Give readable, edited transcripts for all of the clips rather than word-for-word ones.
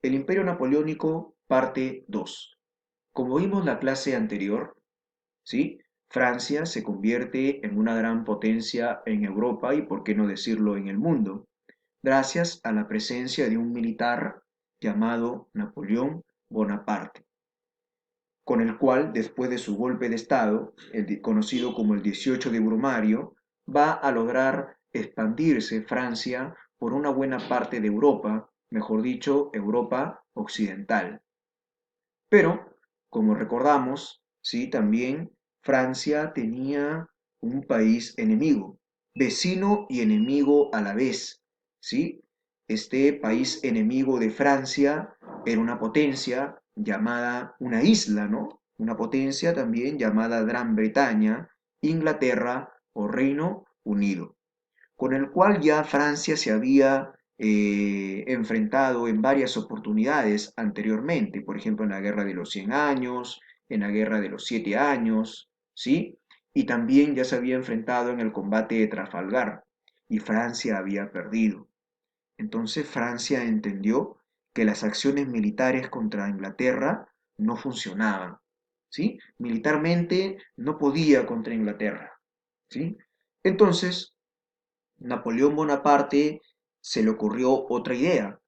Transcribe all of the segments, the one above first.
El Imperio Napoleónico, parte 2. Como vimos la clase anterior, ¿sí? Francia se convierte en una gran potencia en Europa y, por qué no decirlo, en el mundo, gracias a la presencia de un militar llamado Napoleón Bonaparte, con el cual, después de su golpe de Estado, conocido como el 18 de Brumario, va a lograr expandirse Francia por una buena parte de Europa, mejor dicho, Europa occidental. Pero, como recordamos, ¿sí? También Francia tenía un país enemigo, vecino y enemigo a la vez, ¿sí? Este país enemigo de Francia era una potencia llamada una isla, ¿no? Una potencia también llamada Gran Bretaña, Inglaterra o Reino Unido, con el cual ya Francia se había enfrentado en varias oportunidades anteriormente, por ejemplo en la Guerra de los 100 años, en la Guerra de los 7 años, ¿sí? Y también ya se había enfrentado en el combate de Trafalgar, y Francia había perdido. Entonces Francia entendió que las acciones militares contra Inglaterra no funcionaban, ¿sí? Militarmente no podía contra Inglaterra, ¿sí? Entonces Napoleón Bonaparte se le ocurrió otra idea.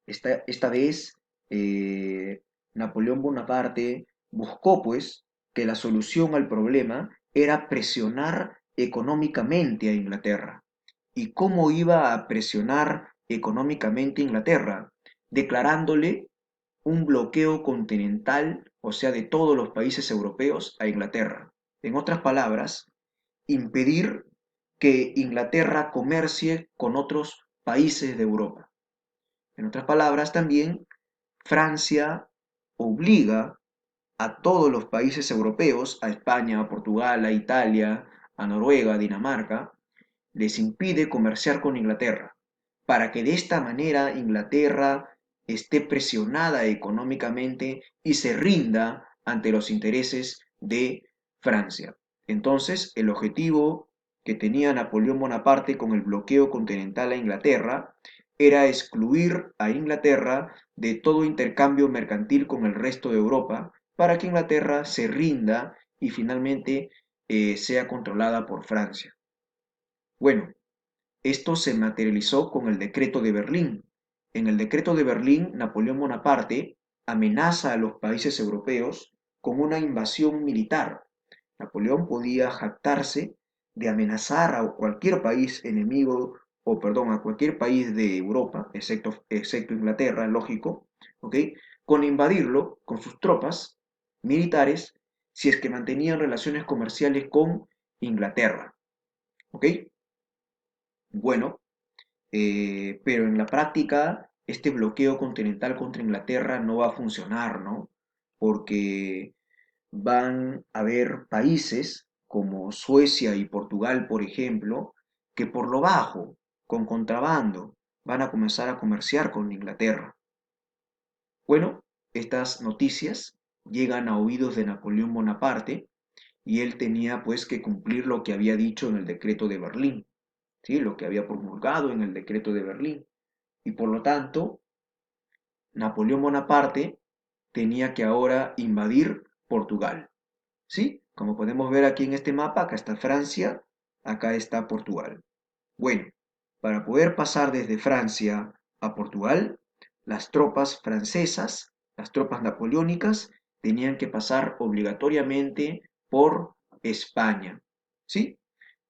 Esta vez Napoleón Bonaparte buscó pues que la solución al problema era presionar económicamente a Inglaterra. ¿Y cómo iba a presionar económicamente a Inglaterra? Declarándole un bloqueo continental, o sea, de todos los países europeos a Inglaterra. En otras palabras, impedir que Inglaterra comercie con otros países de Europa. En otras palabras, también Francia obliga a todos los países europeos, a España, a Portugal, a Italia, a Noruega, a Dinamarca, les impide comerciar con Inglaterra, para que de esta manera Inglaterra esté presionada económicamente y se rinda ante los intereses de Francia. Entonces, el objetivo que tenía Napoleón Bonaparte con el bloqueo continental a Inglaterra era excluir a Inglaterra de todo intercambio mercantil con el resto de Europa para que Inglaterra se rinda y finalmente sea controlada por Francia. Bueno, esto se materializó con el Decreto de Berlín. En el Decreto de Berlín, Napoleón Bonaparte amenaza a los países europeos con una invasión militar. Napoleón podía jactarse de amenazar a cualquier país enemigo, o perdón, a cualquier país de Europa, excepto Inglaterra, lógico, ¿ok? Con invadirlo con sus tropas militares si es que mantenían relaciones comerciales con Inglaterra, ¿ok? Bueno, pero en la práctica este bloqueo continental contra Inglaterra no va a funcionar, ¿no? Porque van a haber países como Suecia y Portugal, por ejemplo, que por lo bajo, con contrabando, van a comenzar a comerciar con Inglaterra. Bueno, estas noticias llegan a oídos de Napoleón Bonaparte y él tenía pues que cumplir lo que había dicho en el decreto de Berlín, ¿sí? Lo que había promulgado en el decreto de Berlín. Y por lo tanto, Napoleón Bonaparte tenía que ahora invadir Portugal. ¿Sí? Como podemos ver aquí en este mapa, acá está Francia, acá está Portugal. Bueno, para poder pasar desde Francia a Portugal, las tropas francesas, las tropas napoleónicas, tenían que pasar obligatoriamente por España. ¿Sí?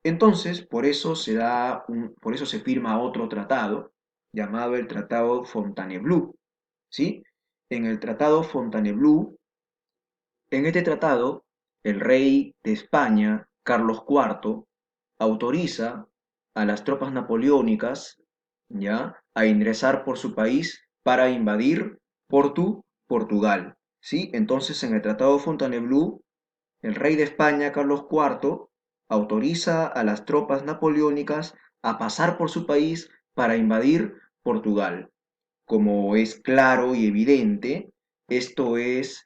Entonces, por eso se firma otro tratado llamado el Tratado Fontainebleau, ¿sí? En el Tratado Fontainebleau, en este tratado, el rey de España, Carlos IV, autoriza a las tropas napoleónicas, ¿ya?, a ingresar por su país para invadir Portugal, ¿sí? Entonces, en el Tratado Fontainebleau, el rey de España, Carlos IV, autoriza a las tropas napoleónicas a pasar por su país para invadir Portugal. Como es claro y evidente, esto es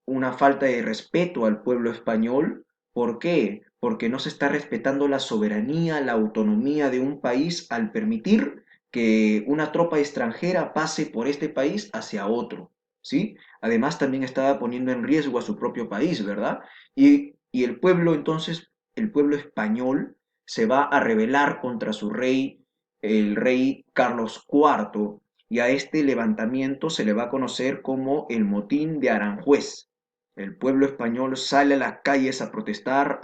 una falta de respeto al pueblo español. ¿Por qué? Porque no se está respetando la soberanía, la autonomía de un país al permitir que una tropa extranjera pase por este país hacia otro, ¿sí? Además también estaba poniendo en riesgo a su propio país, ¿verdad? Y el pueblo entonces, el pueblo español, se va a rebelar contra su rey, el rey Carlos IV, y a este levantamiento se le va a conocer como el Motín de Aranjuez. El pueblo español sale a las calles a protestar,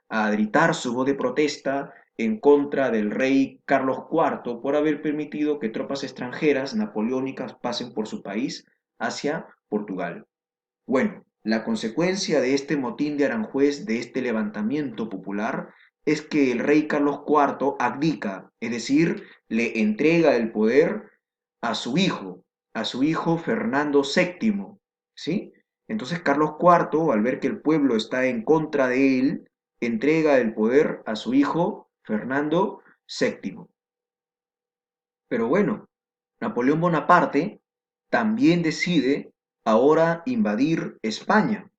a gritar su voz de protesta en contra del rey Carlos IV por haber permitido que tropas extranjeras napoleónicas pasen por su país hacia Portugal. Bueno, la consecuencia de este motín de Aranjuez, de este levantamiento popular, es que el rey Carlos IV abdica, es decir, le entrega el poder a su hijo Fernando VII, ¿sí? Entonces Carlos IV, al ver que el pueblo está en contra de él, entrega el poder a su hijo Fernando VII. Pero bueno, Napoleón Bonaparte también decide ahora invadir España,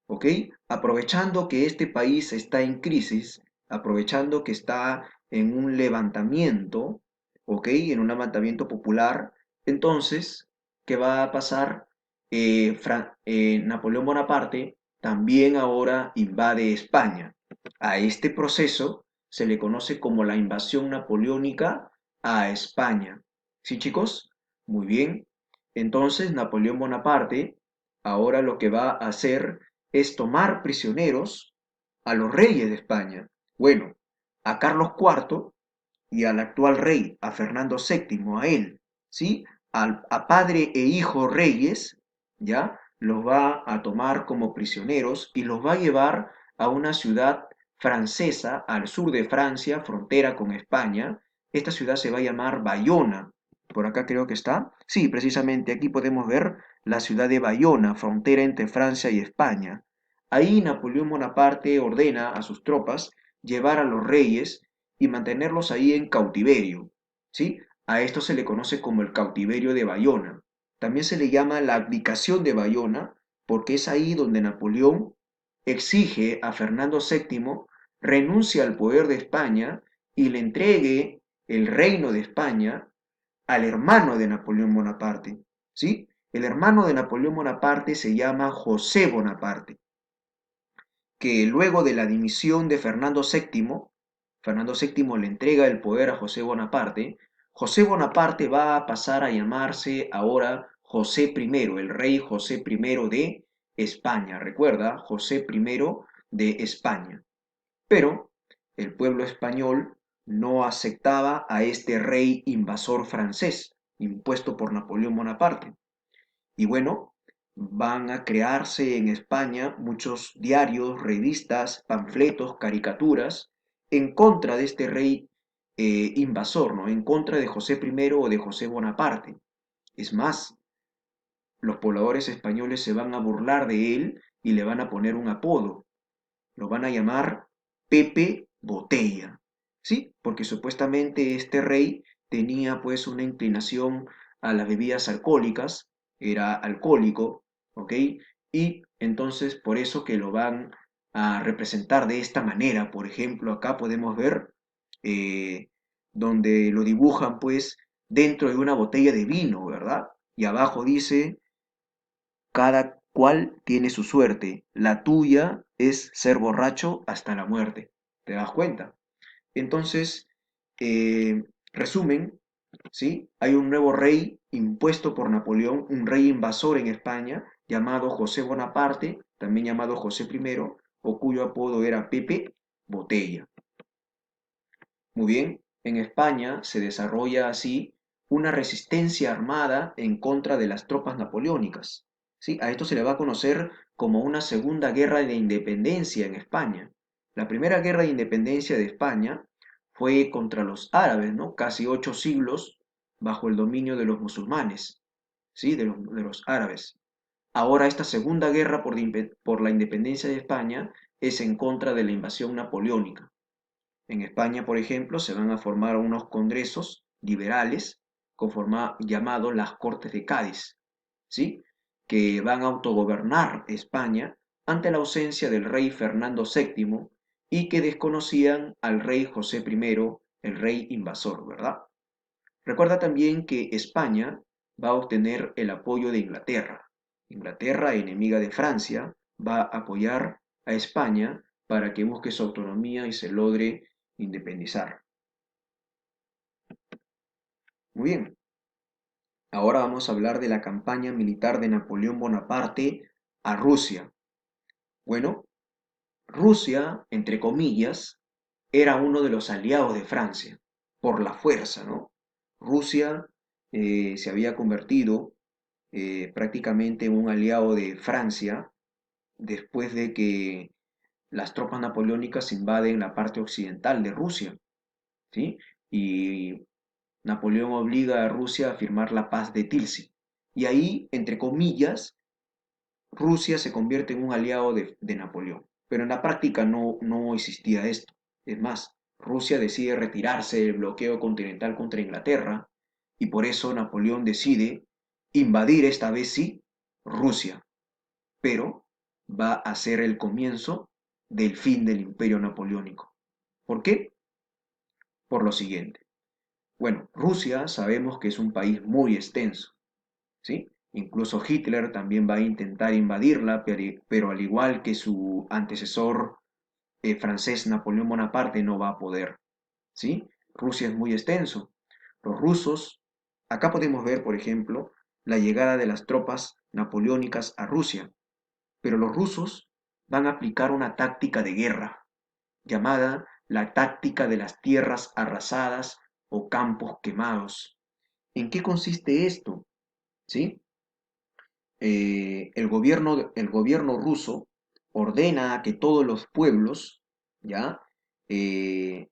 ¿ok? Aprovechando que este país está en crisis, aprovechando que está en un levantamiento, ¿ok? En un levantamiento popular, entonces, ¿qué va a pasar? Napoleón Bonaparte también ahora invade España. A este proceso se le conoce como la invasión napoleónica a España. ¿Sí, chicos? Muy bien. Entonces, Napoleón Bonaparte ahora lo que va a hacer es tomar prisioneros a los reyes de España. Bueno, a Carlos IV y al actual rey, a Fernando VII, a él, ¿sí? A padre e hijo reyes, ¿ya? Los va a tomar como prisioneros y los va a llevar a una ciudad francesa al sur de Francia, frontera con España. Esta ciudad se va a llamar Bayona. Por acá creo que está. Sí, precisamente aquí podemos ver la ciudad de Bayona, frontera entre Francia y España. Ahí Napoleón Bonaparte ordena a sus tropas llevar a los reyes y mantenerlos ahí en cautiverio, ¿sí? A esto se le conoce como el cautiverio de Bayona. También se le llama la abdicación de Bayona porque es ahí donde Napoleón exige a Fernando VII renuncie al poder de España y le entregue el reino de España al hermano de Napoleón Bonaparte, ¿sí? El hermano de Napoleón Bonaparte se llama José Bonaparte, que luego de la dimisión de Fernando VII le entrega el poder a José Bonaparte va a pasar a llamarse ahora José I, el rey José I de España. Recuerda, José I de España. Pero el pueblo español no aceptaba a este rey invasor francés impuesto por Napoleón Bonaparte. Y bueno, van a crearse en España muchos diarios, revistas, panfletos, caricaturas en contra de este rey invasor, ¿no? En contra de José I o de José Bonaparte. Es más, los pobladores españoles se van a burlar de él y le van a poner un apodo. Lo van a llamar Pepe Botella, ¿sí? Porque supuestamente este rey tenía pues una inclinación a las bebidas alcohólicas, era alcohólico, ¿ok? Y entonces por eso que lo van a representar de esta manera. Por ejemplo, acá podemos ver eh, donde lo dibujan pues dentro de una botella de vino, ¿verdad? Y abajo dice cada cual tiene su suerte. La tuya es ser borracho hasta la muerte. ¿Te das cuenta? Entonces, eh, resumen, ¿sí? Hay un nuevo rey impuesto por Napoleón, un rey invasor en España, llamado José Bonaparte, también llamado José I, o cuyo apodo era Pepe Botella. Muy bien, en España se desarrolla así una resistencia armada en contra de las tropas napoleónicas. ¿Sí? A esto se le va a conocer como una segunda guerra de independencia en España. La primera guerra de independencia de España fue contra los árabes, ¿no? Casi 8 siglos bajo el dominio de los musulmanes, ¿sí? De los árabes. Ahora esta segunda guerra por la independencia de España es en contra de la invasión napoleónica. En España, por ejemplo, se van a formar unos congresos liberales llamados las Cortes de Cádiz, ¿sí? Que van a autogobernar España ante la ausencia del rey Fernando VII y que desconocían al rey José I, el rey invasor, ¿verdad? Recuerda también que España va a obtener el apoyo de Inglaterra. Inglaterra, enemiga de Francia, va a apoyar a España para que busque su autonomía y se logre independizar. Muy bien, ahora vamos a hablar de la campaña militar de Napoleón Bonaparte a Rusia. Bueno, Rusia, entre comillas, era uno de los aliados de Francia, por la fuerza, ¿no? Rusia se había convertido prácticamente en un aliado de Francia después de que las tropas napoleónicas invaden la parte occidental de Rusia, ¿sí? Y Napoleón obliga a Rusia a firmar la paz de Tilsit. Y ahí, entre comillas, Rusia se convierte en un aliado de Napoleón. Pero en la práctica no existía esto. Es más, Rusia decide retirarse del bloqueo continental contra Inglaterra y por eso Napoleón decide invadir esta vez sí Rusia, pero va a ser el comienzo del fin del imperio napoleónico. ¿Por qué? Por lo siguiente. Bueno, Rusia sabemos que es un país muy extenso, ¿sí? Incluso Hitler también va a intentar invadirla, pero al igual que su antecesor francés Napoleón Bonaparte no va a poder, ¿sí? Rusia es muy extenso. Los rusos, acá podemos ver, por ejemplo, la llegada de las tropas napoleónicas a Rusia, pero los rusos van a aplicar una táctica de guerra llamada la táctica de las tierras arrasadas o campos quemados. ¿En qué consiste esto? ¿Sí? El gobierno ruso ordena a que todos los pueblos, ¿ya? Eh,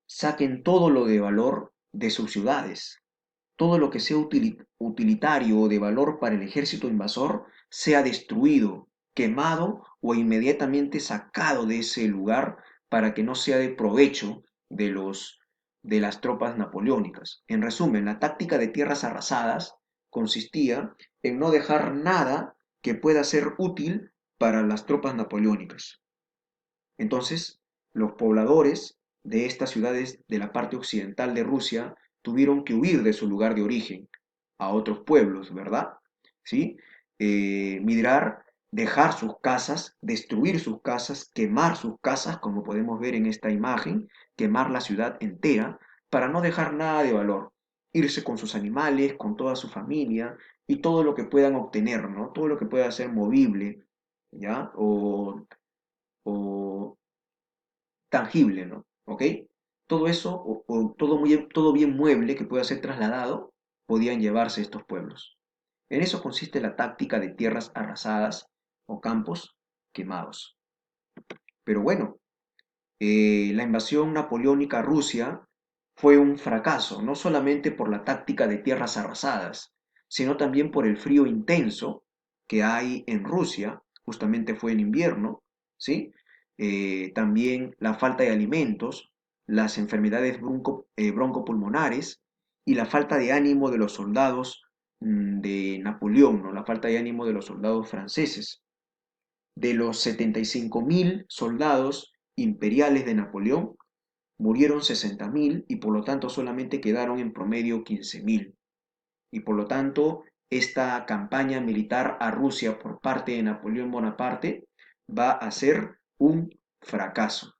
saquen todo lo de valor de sus ciudades, todo lo que sea utilitario o de valor para el ejército invasor sea destruido, quemado o inmediatamente sacado de ese lugar para que no sea de provecho de las tropas napoleónicas. En resumen, la táctica de tierras arrasadas consistía en no dejar nada que pueda ser útil para las tropas napoleónicas. Entonces, los pobladores de estas ciudades de la parte occidental de Rusia tuvieron que huir de su lugar de origen a otros pueblos, ¿verdad? ¿Sí? Migrar, dejar sus casas, destruir sus casas, quemar sus casas, como podemos ver en esta imagen, quemar la ciudad entera para no dejar nada de valor, irse con sus animales, con toda su familia y todo lo que puedan obtener, ¿no? Todo lo que pueda ser movible, ¿ya? O tangible, ¿no? ¿Ok? Todo eso, o todo bien mueble que pueda ser trasladado, podían llevarse estos pueblos. En eso consiste la táctica de tierras arrasadas o campos quemados. Pero bueno, la invasión napoleónica a Rusia fue un fracaso, no solamente por la táctica de tierras arrasadas, sino también por el frío intenso que hay en Rusia, justamente fue en invierno, ¿sí? También la falta de alimentos, las enfermedades broncopulmonares y la falta de ánimo de los soldados de Napoleón, ¿no? La falta de ánimo de los soldados franceses. De los 75.000 soldados imperiales de Napoleón, murieron 60.000 y por lo tanto solamente quedaron en promedio 15.000. Y por lo tanto, esta campaña militar a Rusia por parte de Napoleón Bonaparte va a ser un fracaso.